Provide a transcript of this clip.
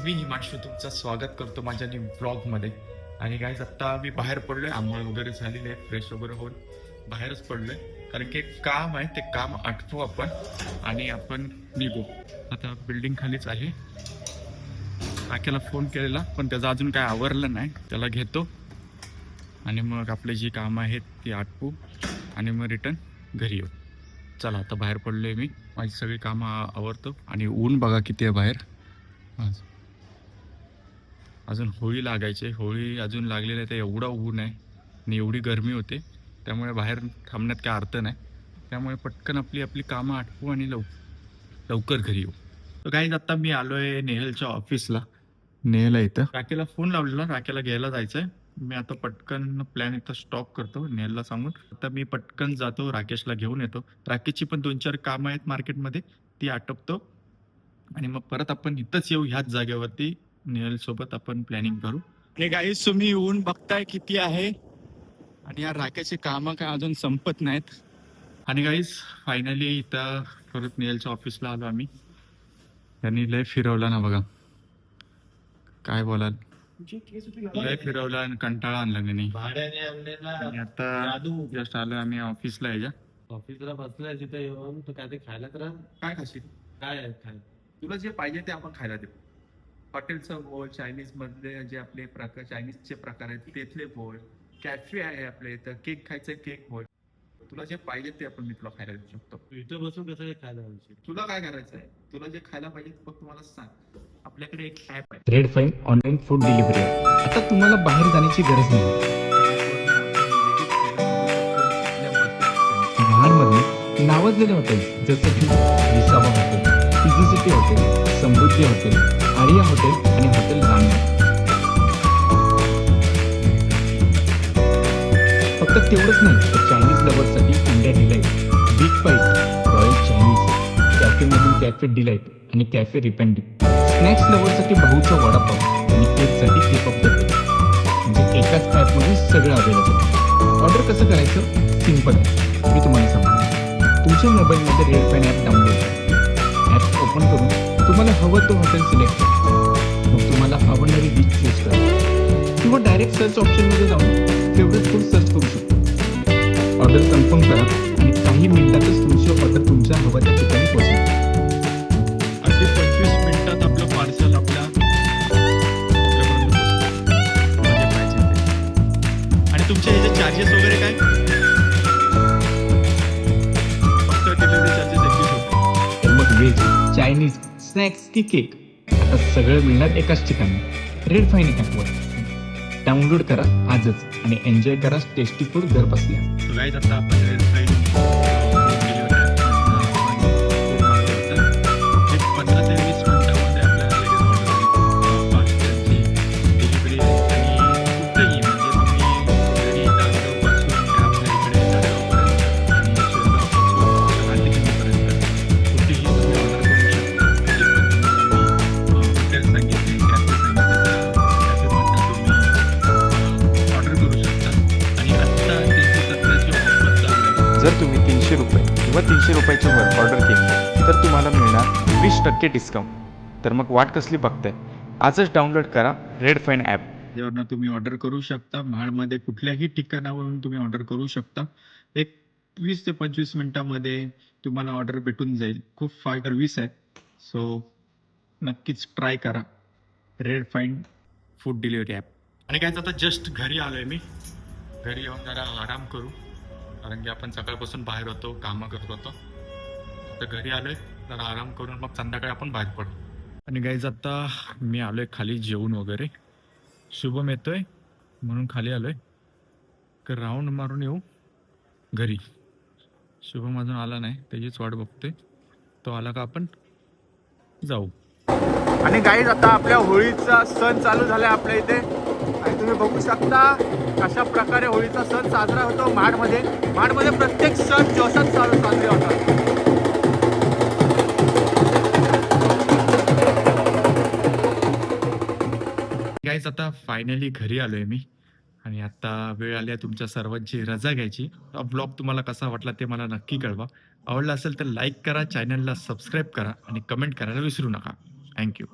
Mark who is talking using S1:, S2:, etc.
S1: मी हिमांशू तुमचं स्वागत करतो माझ्या न्यू ब्लॉगमध्ये. आणि गाईज आत्ता मी बाहेर पडलोय, आंघोळ वगैरे झालेली आहे, फ्रेश वगैरे होऊन बाहेरच पडलोय. कारण की एक काम आहे, ते काम आटपू आपण आणि आपण निघू. आता बिल्डिंग खालीच आहे. काक्याला फोन केलेला पण त्याचं अजून काय आवरलं नाही, त्याला घेतो आणि मग आपली जी कामं आहेत ती आटपू आणि मग रिटर्न घरी येऊ. चला आता बाहेर पडलोय मी, माझी सगळी कामं आवरतो. आणि ऊन बघा किती आहे बाहेर. अजून होळी लागायची, होळी अजून लागलेली आहे, तर एवढा ऊन आहे आणि एवढी गरमी होते, त्यामुळे बाहेर थांबण्यात काय अर्थ नाही. त्यामुळे पटकन आपली आपली कामं आटपू आणि लवकर घरी येऊ. तर काही आता मी आलोय नेहलच्या ऑफिसला. नेहल आहे इथं. राकेला फोन लावलेला, राकेला घ्यायला जायचंय. मी आता पटकन प्लॅन इथं स्टॉप करतो नेहलला सांगून. आता मी पटकन जातो, राकेशला घेऊन येतो. राकेशची पण 2-4 कामं आहेत मार्केटमध्ये, ती आटपतो आणि मग परत आपण इथंच येऊ, ह्याच जागेवरती नेहल सोबत आपण प्लॅनिंग करू. हे गाईस तुम्ही ऊन बघताय किती आहे आणि या राकेशची कामं काय अजून संपत नाहीत. आणि गाईस फायनली इथं परत नेहलच्या ऑफिसला आलो आम्ही. त्यांनी लय फिरवला ना बघा, काय बोलाल, लय फिरवला आणि कंटाळा आणला त्यांनी. आणि आता जस्ट आलो आम्ही ऑफिसला. याच्या
S2: ऑफिसला बसलाय तिथे येऊन तू काय ते खायला तर
S1: काय खाशील?
S2: काय आहे खायला?
S1: तुला जे पाहिजे ते आपण खायला देऊ. हॉटेलचं बोल, चायनीज मधले जे आपले प्रकार, चायनीजचे प्रकार आहेत तेथले बोल, कॅफे आहे आपल्या इथं, केक खायचं केक बोल, तुला जे पाहिजे ते आपण मी तुला खायला देऊ शकतो.
S2: तू इथं बसून कसं काय खायला जायचं?
S1: तुला काय करायचं आहे, तुला जे खायला पाहिजे ते फक्त मला सांग. आपल्याकडे एक ऍप आहे,
S3: red fine online food delivery. आता तुम्हाला बाहेर जाण्याची गरज नाही. महाडमध्ये नावाजलेले हॉटेल जसं की Visava hotel, easy city hotel, Samruddhi hotel, Arya hotel आणि हॉटेल रामा. फक्त तेवढंच नाही, तर चायनीज लव्हरसाठी India delight, big bite, royal Chinese, कॅफेमधून कॅफे डिलाईट आणि कॅफे रिपॅन्डी, स्नॅक्स लव्हरसाठी भाऊचा वडापाव आणि केकसाठी केक ऑफ द डे. म्हणजे एकाच ॲपमध्ये सगळं अवेलेबल. ऑर्डर कसं करायचं? सिम्पल आहे, मी तुम्हाला सांगतो. तुमच्या मोबाईलमध्ये रेड फाईन ॲप डाउनलोड करा. ॲप ओपन करून तुम्हाला हवं तो हॉटेल सिलेक्ट करा. मग तुम्हाला आवडणारी डिश चूज करा किंवा डायरेक्ट सर्च ऑप्शनमध्ये जाऊन फेवरेट फूड सर्च करू शकतो. ऑर्डर कन्फर्म करा आणि काही मिनिटातच तुमची ऑर्डर तुमच्या हव्या त्या ठिकाणी पोहोचेल.
S1: अगदी 25 मिनिटात आपलं पार्सल आपल्यापर्यंत पोहोचतं. म्हणजे पाहिजे ते. आणि तुमचे ह्याचे चार्जेस वगैरे काय? फक्त डिलिव्हरी चार्जेस 21 रुपये.
S3: तर मग व्हेज, चायनीज, स्नॅक्स की केक आता सगळं मिळणार एकाच ठिकाणी, रेड फाईन ॲपवर. डाउनलोड करा आजच आणि एन्जॉय करा टेस्टी फूड घर बसल्या.
S1: So guys, आता आपण रेड फाईन एक 15 ते 20 मिनिटामध्ये आपल्याला लगेच ऑर्डर आली. फास्ट त्यांची डिलिव्हरी आहे आणि कुठेही म्हणजे तुम्ही जरी तासगावपासून ते आपल्या इकडे जळगावपर्यंत आणि शेगावपासून राजगिरीपर्यंत कुठेही तुम्ही ऑर्डर करू शकता. जे पण तुम्हाला हॉटेल सांगितले, कॅफे सांगितले, कॅफेमधनं तुम्ही ऑर्डर करू शकता. आणि आत्ता 370ची ऑफर चालू आहे.
S4: जर तुम्ही 300 रुपये किंवा 300 रुपयाच्या वर ऑर्डर केली तर तुम्हाला मिळणार 20% डिस्काउंट. तर मग वाट कसली बघताय? आजच डाउनलोड करा रेड फाईन ॲप.
S1: ज्यावरनं तुम्ही ऑर्डर करू शकता. महाडमध्ये कुठल्याही ठिकाणावरून तुम्ही ऑर्डर करू शकता. एक 20 ते 25 मिनिटामध्ये तुम्हाला ऑर्डर भेटून जाईल. खूप फायदा सर्व्हिस आहे. सो नक्कीच ट्राय करा red fine food delivery app. आणि काय आता जस्ट घरी आलोय मी. घरी येऊन जरा आराम करू, कारण की आपण सकाळपासून बाहेर होतो, कामं करत होतो. तर घरी आलोय, जरा आराम करून मग संध्याकाळी आपण बाहेर पडू. आणि गाईज आता मी आलोय खाली जेवून वगैरे. शुभम येतोय म्हणून खाली आलोय, तर राऊंड मारून येऊ घरी. शुभम अजून आला नाही, त्याचीच वाट बघतोय. तो आला का आपण जाऊ.
S4: आणि गाईज आता आपल्या होळीचा सण चालू झाला आहे आपल्या इथे. आणि तुम्ही बघू शकता कशा प्रकारे होळीचा सण साजरा होतो महाडमध्ये. महाडमध्ये प्रत्येक सण जोशात साजरे होतात.
S1: गाईज आता फायनली घरी आलोय मी. आणि आता वेळ आली आहे तुमच्या सर्वांची रजा घ्यायची. हा ब्लॉग तुम्हाला कसा वाटला ते मला नक्की कळवा. आवडला असेल तर लाईक करा, चॅनलला सबस्क्राईब करा आणि कमेंट करायला विसरू नका. थँक्यू.